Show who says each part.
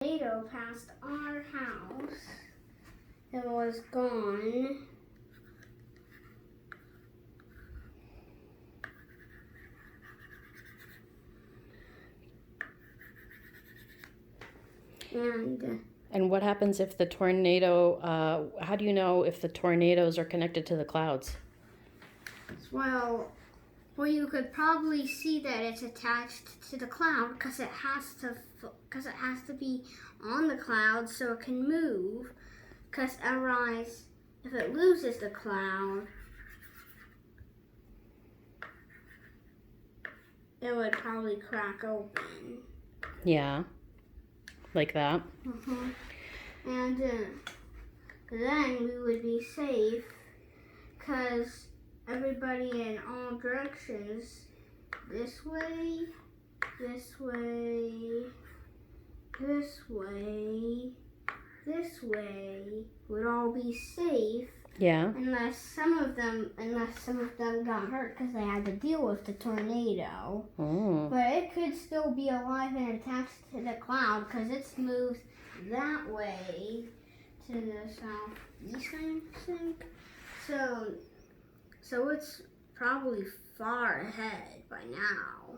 Speaker 1: tornado passed our house. It was gone.
Speaker 2: And what happens if the tornado, how do you know if the tornadoes are connected to the clouds?
Speaker 1: Well, you could probably see that it's attached to the cloud because it has to be on the cloud so it can move. Because otherwise, if it loses the cloud, it would probably crack open.
Speaker 2: Yeah, like that.
Speaker 1: And then we would be safe because everybody in all directions, this way, this way, this way, this way, would all be safe.
Speaker 2: Yeah.
Speaker 1: Unless some of them got hurt because they had to deal with the tornado.
Speaker 2: Oh.
Speaker 1: But it could still be alive and attached to the cloud because it's moved that way to the southeast, I think. So it's probably far ahead by now.